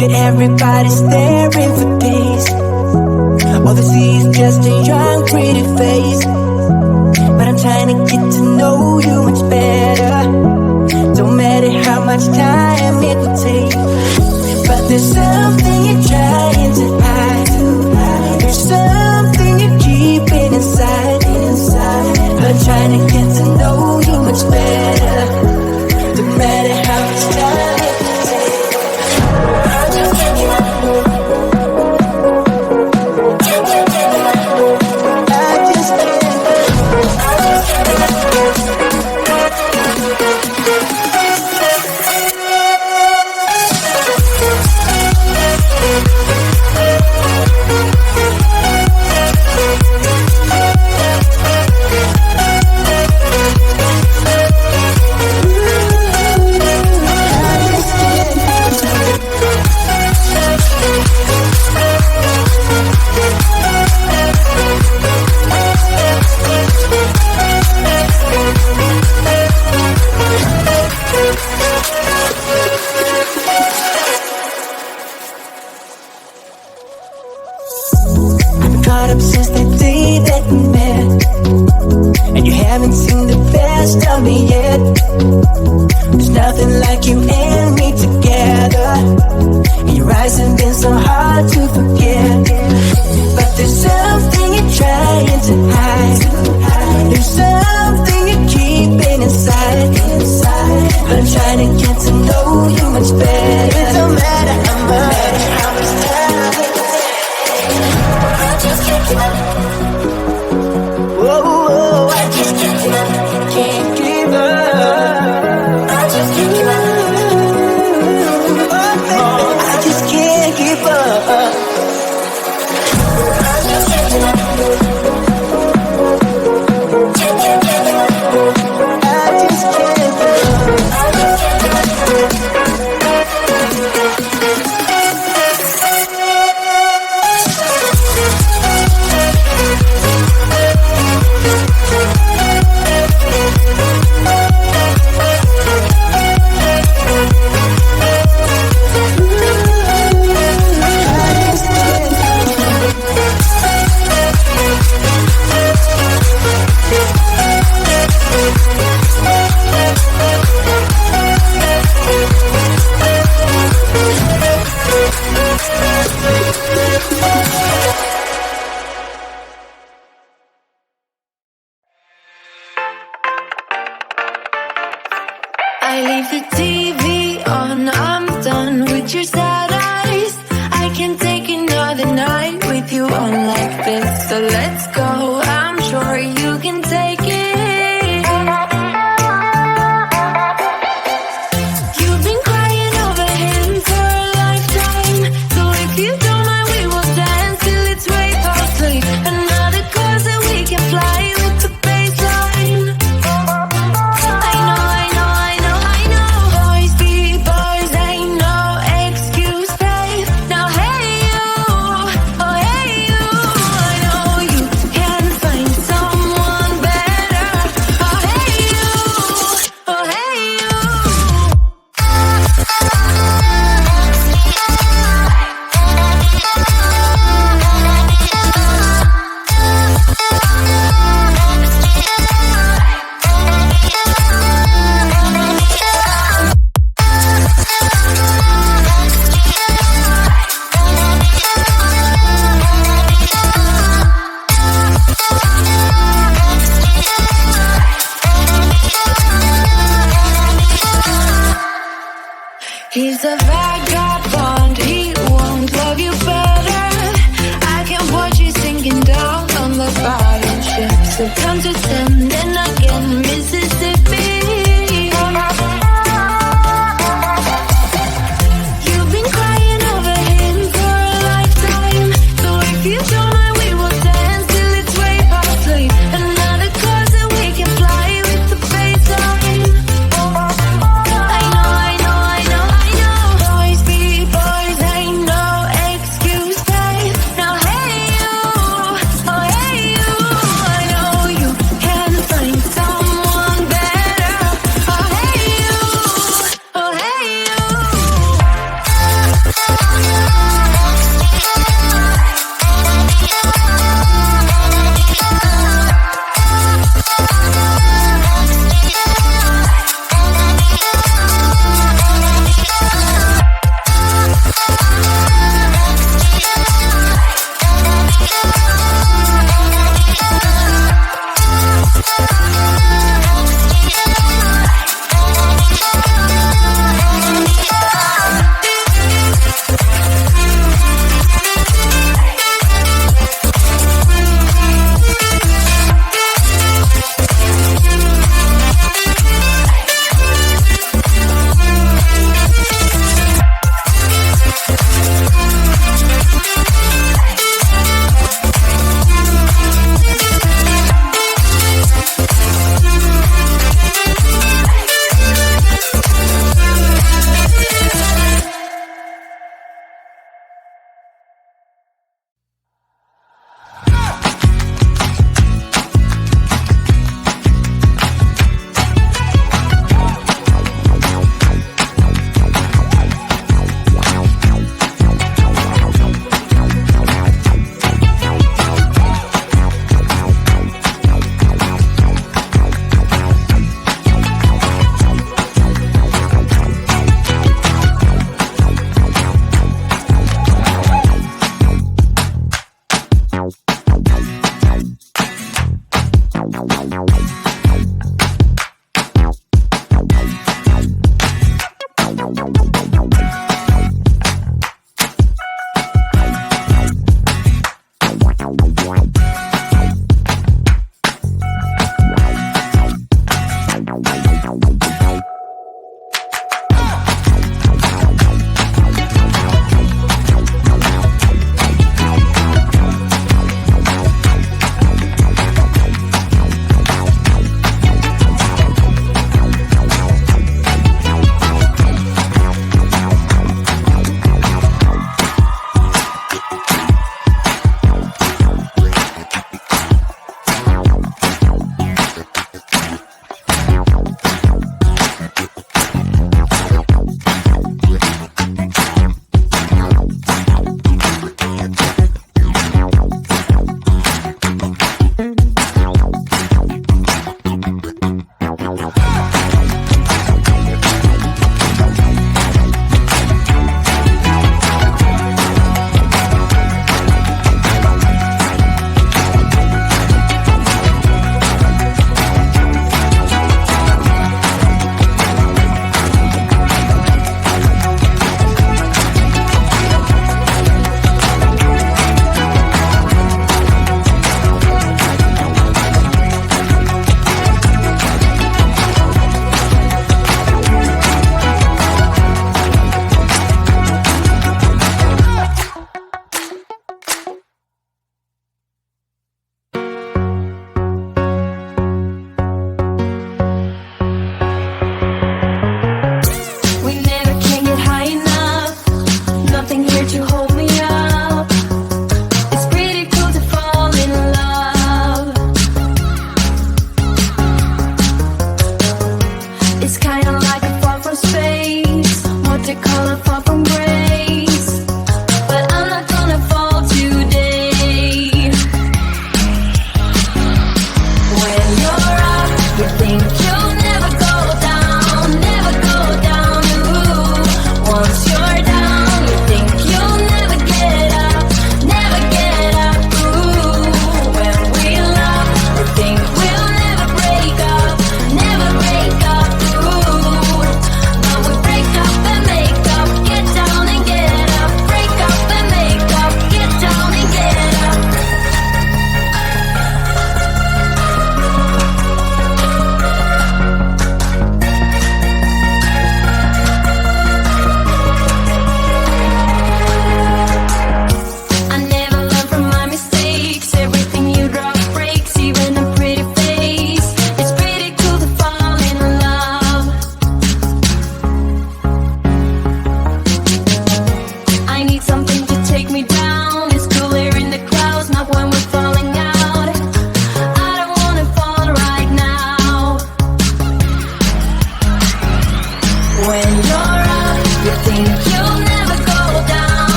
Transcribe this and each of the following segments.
Figured everybody's staring for days. All they see is just a young, pretty face. But I'm trying to get to know you much better. Don't matter how much time it will take. But there's something you're trying to hide. There's something you're keeping inside. I'm trying to get to know you much better. Don't matter how much time it will take. I just can't give up. Caught up since the day that we met, and you haven't seen the best of me yet. There's nothing like you and me together, and your eyes have been so hard to forget. But there's something you're trying to hide. There's something you're keeping inside. But I'm trying to get to know you much better. It don't matter how much time it takes. I just can't give up. Whoa, I just can't give up. Can't give up. I just can't give up. Oh, I just can't give up. I just can't give up. Can't give up. I just can't give up. I just can't give up. I leave the TV on, I'm done with your sad eyes. I can't take another night with you on like this. So let's go, I'm sure you can take it. You've been crying over him for a lifetime. So if you don't mind, we will dance till it's way past late. Another cause that we can fly with the baseline. Boys be boys, ain't no excuse, babe. Now hey you, oh hey you, I know you can find someone better. Oh hey you, oh hey you. He's a vagabond, he won't love you better. I can watch you sinking down on the bottom ship. So come to 10, then again, Mississippi. You've been crying over him for a lifetime. So if you don't mind, we will dance till it's way past late. Another cause that we can fly with the baseline. Boys be boys, ain't no excuse, babe. Now hey you, oh hey you, I know you can find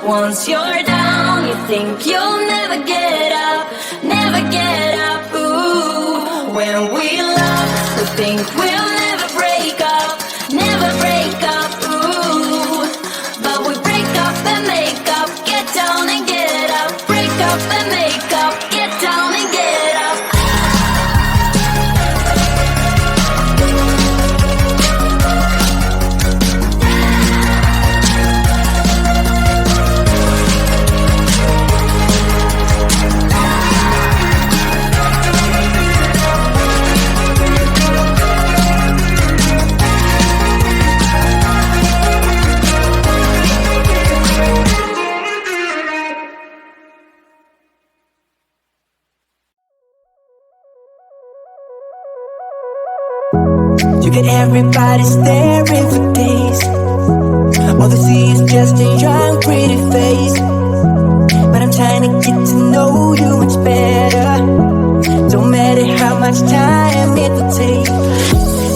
Once you're down, you think you'll never get up, never get up. Ooh, when we love, we think we'll never break up, never break up. Ooh, but we break up and make up, get down and get up, break up and make up, get down and get up. everybody's staring for days. All they see is just a young, pretty face. But I'm trying to get to know you much better. Don't matter how much time it will take.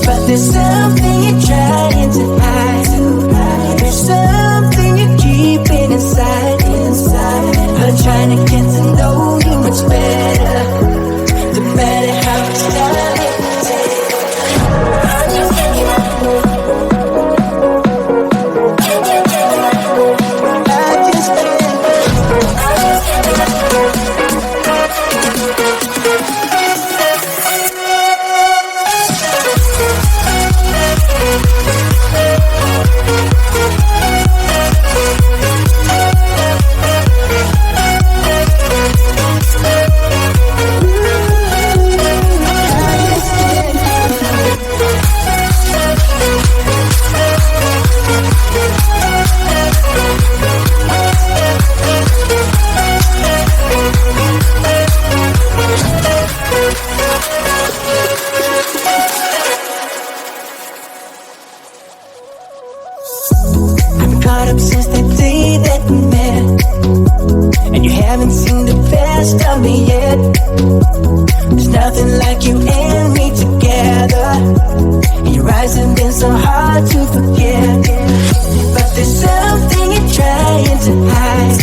But there's something you're trying to hide. There's something you're keeping inside. I'm trying to get to know you much better. Don't matter how much time it will take. I just can't get out. Caught up since the day that we met, and you haven't seen the best of me yet. There's nothing like you and me together, and your eyes have been so hard to forget. But there's something you're trying to hide.